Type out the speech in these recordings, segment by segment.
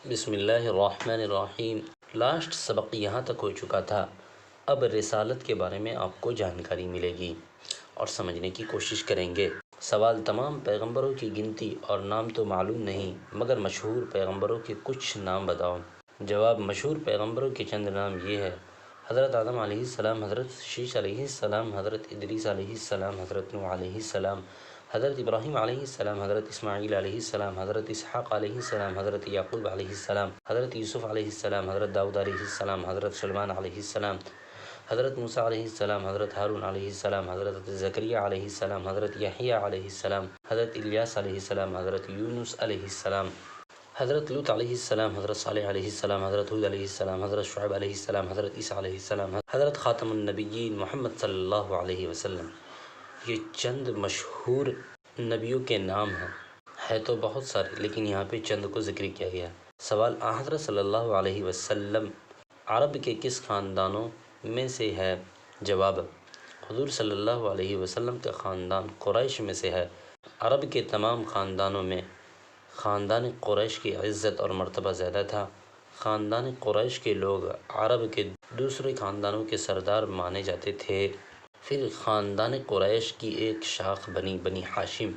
بسم اللہ الرحمن الرحیم۔ لاسٹ سبق یہاں تک ہو چکا تھا۔ اب رسالت کے بارے میں آپ کو جانکاری ملے گی اور سمجھنے کی کوشش کریں گے۔ سوال: تمام پیغمبروں کی گنتی اور نام تو معلوم نہیں، مگر مشہور پیغمبروں کے کچھ نام بتاؤ۔ جواب: مشہور پیغمبروں کے چند نام یہ ہے: حضرت آدم علیہ السلام، حضرت شیش علیہ السلام، حضرت ادریس علیہ السلام، حضرت نوح علیہ السلام، حضرت ابراہیم علیہ السلام، حضرت اسماعیل علیہ السلام، حضرت اسحاق علیہ السلام، حضرت یعقوب علیہ السلام، حضرت یوسف علیہ السلام، حضرت داؤد علیہ السلام، حضرت سلیمان علیہ السلام، حضرت موسیٰ علیہ السلام، حضرت ہارون علیہ السلام، حضرت زکریا علیہ السلام، حضرت یحییٰ علیہ السلام، حضرت الیاس علیہ السلام، حضرت یونس علیہ السلام، حضرت لوط علیہ السلام، حضرت صالح علیہ السلام، حضرت ہود علیہ السلام، حضرت شعیب علیہ السلام، حضرت عیسیٰ علیہ السلام، حضرت خاتم النبیین محمد صلی اللہ علیہ وسلم۔ یہ چند مشہور نبیوں کے نام ہیں، ہے تو بہت سارے لیکن یہاں پہ چند کو ذکر کیا گیا۔ سوال: حضرت صلی اللہ علیہ وسلم عرب کے کس خاندانوں میں سے ہے؟ جواب: حضور صلی اللہ علیہ وسلم کا خاندان قریش میں سے ہے۔ عرب کے تمام خاندانوں میں خاندان قریش کی عزت اور مرتبہ زیادہ تھا۔ خاندان قریش کے لوگ عرب کے دوسرے خاندانوں کے سردار مانے جاتے تھے۔ پھر خاندان قریش کی ایک شاخ بنی ہاشم،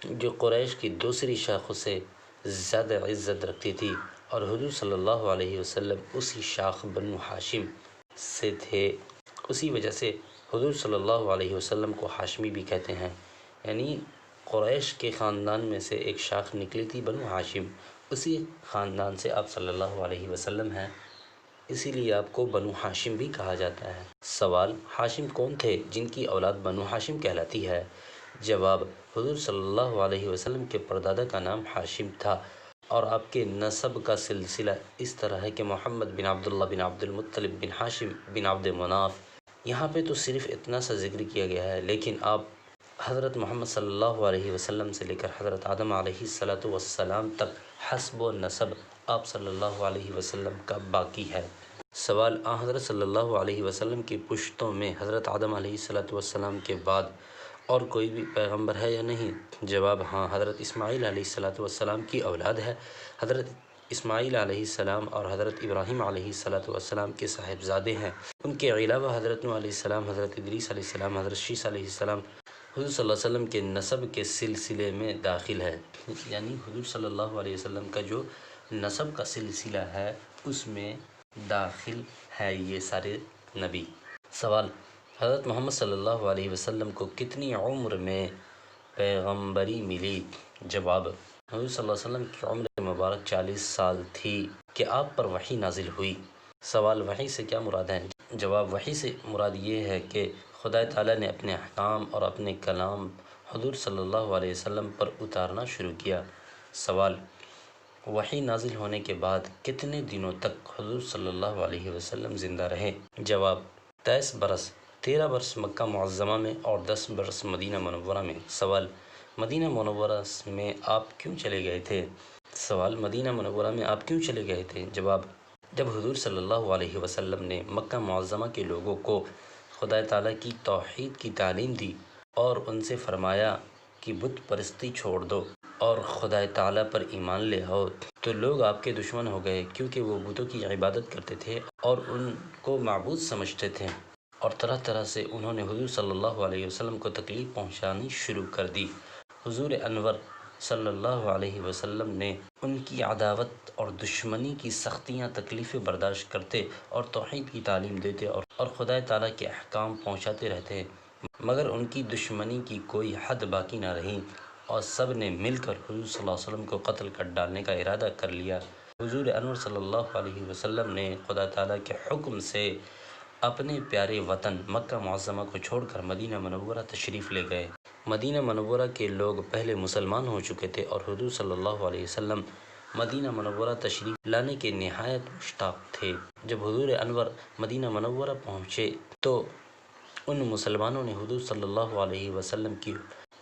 جو قریش کی دوسری شاخوں سے زیادہ عزت رکھتی تھی، اور حضور صلی اللہ علیہ وسلم اسی شاخ بنو ہاشم سے تھے۔ اسی وجہ سے حضور صلی اللہ علیہ وسلم کو ہاشمی بھی کہتے ہیں، یعنی قریش کے خاندان میں سے ایک شاخ نکلی تھی بنو ہاشم، اسی خاندان سے آپ صلی اللہ علیہ وسلم ہیں، اسی لیے آپ کو بنو ہاشم بھی کہا جاتا ہے۔ سوال: ہاشم کون تھے جن کی اولاد بنو ہاشم کہلاتی ہے؟ جواب: حضور صلی اللہ علیہ وسلم کے پردادا کا نام ہاشم تھا، اور آپ کے نسب کا سلسلہ اس طرح ہے کہ محمد بن عبداللہ بن عبد المطلب بن ہاشم بن عبد مناف۔ یہاں پہ تو صرف اتنا سا ذکر کیا گیا ہے، لیکن آپ حضرت محمد صلی اللہ علیہ وسلم سے لے کر حضرت آدم علیہ السلام تک حسب و نسب آپ صلی اللہ علیہ وسلم کا باقی ہے۔ سوال: حضرت صلی اللہ علیہ وسلم کی پشتوں میں حضرت آدم علیہ السلام کے بعد اور کوئی بھی پیغمبر ہے یا نہیں؟ جواب: ہاں، حضرت اسماعیل علیہ السلام کی اولاد ہے۔ حضرت اسماعیل علیہ السلام اور حضرت ابراہیم علیہ السلام کے صاحبزادے ہیں۔ ان کے علاوہ حضرت نوح علیہ السلام، حضرت ادریس علیہ السلام، حضرت شیش علیہ السلام حضور صلی اللہ علیہ وسلم کے نسب کے سلسلے میں داخل ہے، یعنی حضور صلی اللہ علیہ وسلم کا جو نسب کا سلسلہ ہے اس میں داخل ہے یہ سارے نبی۔ سوال: حضرت محمد صلی اللہ علیہ وسلم کو کتنی عمر میں پیغمبری ملی؟ جواب: حضور صلی اللہ علیہ وسلم کی عمر مبارک 40 سال تھی کہ آپ پر وحی نازل ہوئی۔ سوال: وحی سے کیا مراد ہے؟ جواب: وحی سے مراد یہ ہے کہ خدا تعالیٰ نے اپنے احکام اور اپنے کلام حضور صلی اللہ علیہ وسلم پر اتارنا شروع کیا۔ سوال: وحی نازل ہونے کے بعد کتنے دنوں تک حضور صلی اللہ علیہ وسلم زندہ رہے؟ جواب: 23 برس، 13 برس مکہ معظمہ میں اور 10 برس مدینہ منورہ میں۔ سوال: مدینہ منورہ میں آپ کیوں چلے گئے تھے؟ سوال: مدینہ منورہ میں آپ کیوں چلے گئے تھے؟ جواب: جب حضور صلی اللہ علیہ وسلم نے مکہ معظمہ کے لوگوں کو خدا تعالیٰ کی توحید کی تعلیم دی اور ان سے فرمایا کہ بت پرستی چھوڑ دو اور خدا تعالیٰ پر ایمان لے آؤ، تو لوگ آپ کے دشمن ہو گئے، کیونکہ وہ بتوں کی عبادت کرتے تھے اور ان کو معبود سمجھتے تھے، اور طرح طرح سے انہوں نے حضور صلی اللہ علیہ وسلم کو تکلیف پہنچانی شروع کر دی۔ حضور انور صلی اللہ علیہ وسلم نے ان کی عداوت اور دشمنی کی سختیاں تکلیفیں برداشت کرتے اور توحید کی تعلیم دیتے اور خدا تعالیٰ کے احکام پہنچاتے رہتے، مگر ان کی دشمنی کی کوئی حد باقی نہ رہی اور سب نے مل کر حضور صلی اللہ علیہ وسلم کو قتل کر ڈالنے کا ارادہ کر لیا۔ حضور انور صلی اللہ علیہ وسلم نے خدا تعالیٰ کے حکم سے اپنے پیارے وطن مکہ معظمہ کو چھوڑ کر مدینہ منورہ تشریف لے گئے۔ مدینہ منورہ کے لوگ پہلے مسلمان ہو چکے تھے اور حضور صلی اللہ علیہ وسلم مدینہ منورہ تشریف لانے کے نہایت مشتاق تھے۔ جب حضور انور مدینہ منورہ پہنچے تو ان مسلمانوں نے حضور صلی اللہ علیہ وسلم کی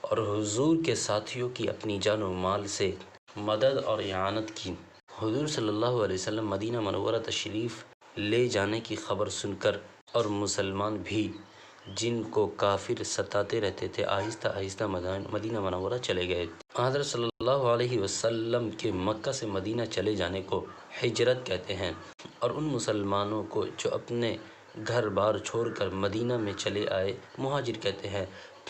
اور حضور کے ساتھیوں کی اپنی جان و مال سے مدد اور اعانت کی۔ حضور صلی اللہ علیہ وسلم مدینہ منورہ تشریف لے جانے کی خبر سن کر اور مسلمان بھی جن کو کافر ستاتے رہتے تھے آہستہ آہستہ مدینہ منورہ چلے گئے۔ حضرت صلی اللہ علیہ وسلم کے مکہ سے مدینہ چلے جانے کو ہجرت کہتے ہیں، اور ان مسلمانوں کو جو اپنے گھر بار چھوڑ کر مدینہ میں چلے آئے مہاجر کہتے ہیں۔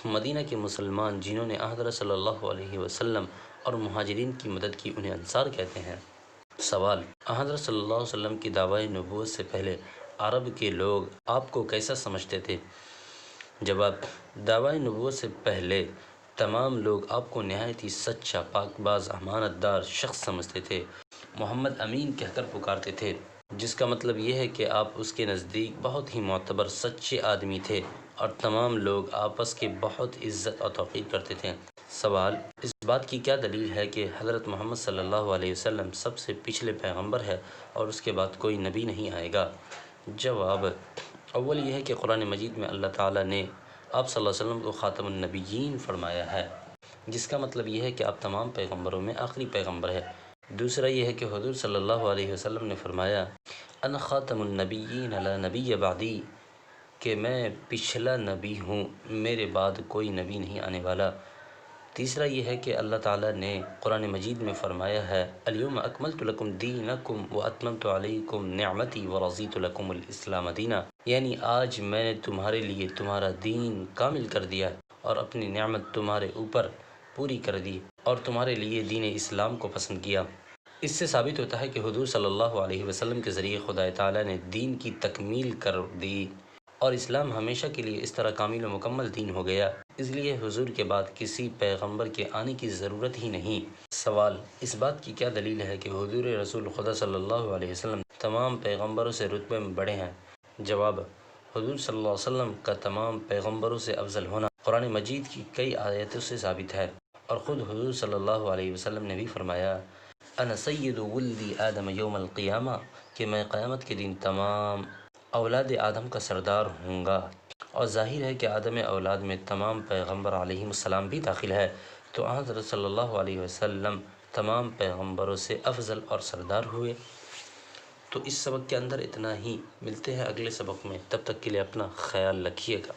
مدینہ کے مسلمان جنہوں نے حضرت صلی اللہ علیہ وسلم اور مہاجرین کی مدد کی انہیں انصار کہتے ہیں۔ سوال: حضرت صلی اللہ علیہ وسلم کی دعوی نبوت سے پہلے عرب کے لوگ آپ کو کیسا سمجھتے تھے؟ جواب: دعوی نبوت سے پہلے تمام لوگ آپ کو نہایت ہی سچا، پاک باز، امانت دار شخص سمجھتے تھے، محمد امین کہہ کر پکارتے تھے، جس کا مطلب یہ ہے کہ آپ اس کے نزدیک بہت ہی معتبر سچے آدمی تھے، اور تمام لوگ آپس کے بہت عزت اور توقیر کرتے تھے۔ سوال: اس بات کی کیا دلیل ہے کہ حضرت محمد صلی اللہ علیہ وسلم سب سے پچھلے پیغمبر ہے اور اس کے بعد کوئی نبی نہیں آئے گا؟ جواب: اول یہ ہے کہ قرآن مجید میں اللہ تعالیٰ نے آپ صلی اللہ علیہ وسلم کو خاتم النبیین فرمایا ہے، جس کا مطلب یہ ہے کہ آپ تمام پیغمبروں میں آخری پیغمبر ہے۔ دوسرا یہ ہے کہ حضور صلی اللہ علیہ وسلم نے فرمایا انا خاتم النبیین لا نبی بعدی، کہ میں پچھلا نبی ہوں، میرے بعد کوئی نبی نہیں آنے والا۔ تیسرا یہ ہے کہ اللہ تعالیٰ نے قرآن مجید میں فرمایا ہے الیوم اکملت لکم دینکم واتممت علیکم نعمتی ورضیت لکم الاسلام دینا، یعنی آج میں نے تمہارے لیے تمہارا دین کامل کر دیا اور اپنی نعمت تمہارے اوپر پوری کر دی اور تمہارے لیے دین اسلام کو پسند کیا۔ اس سے ثابت ہوتا ہے کہ حضور صلی اللہ علیہ وسلم کے ذریعے خدا تعالیٰ نے دین کی تکمیل کر دی اور اسلام ہمیشہ کے لیے اس طرح کامل و مکمل دین ہو گیا، اس لیے حضور کے بعد کسی پیغمبر کے آنے کی ضرورت ہی نہیں۔ سوال: اس بات کی کیا دلیل ہے کہ حضور رسول خدا صلی اللہ علیہ وسلم تمام پیغمبروں سے رتبے میں بڑے ہیں؟ جواب: حضور صلی اللہ علیہ وسلم کا تمام پیغمبروں سے افضل ہونا قرآن مجید کی کئی آیتوں سے ثابت ہے، اور خود حضور صلی اللہ علیہ وسلم نے بھی فرمایا انا سید ولد آدم یوم القیامہ، کہ میں قیامت کے دن تمام اولاد آدم کا سردار ہوں گا، اور ظاہر ہے کہ آدم اولاد میں تمام پیغمبر علیہ السلام بھی داخل ہے، تو حضرت صلی اللہ علیہ وسلم تمام پیغمبروں سے افضل اور سردار ہوئے۔ تو اس سبق کے اندر اتنا ہی، ملتے ہیں اگلے سبق میں، تب تک کے لیے اپنا خیال رکھیے گا۔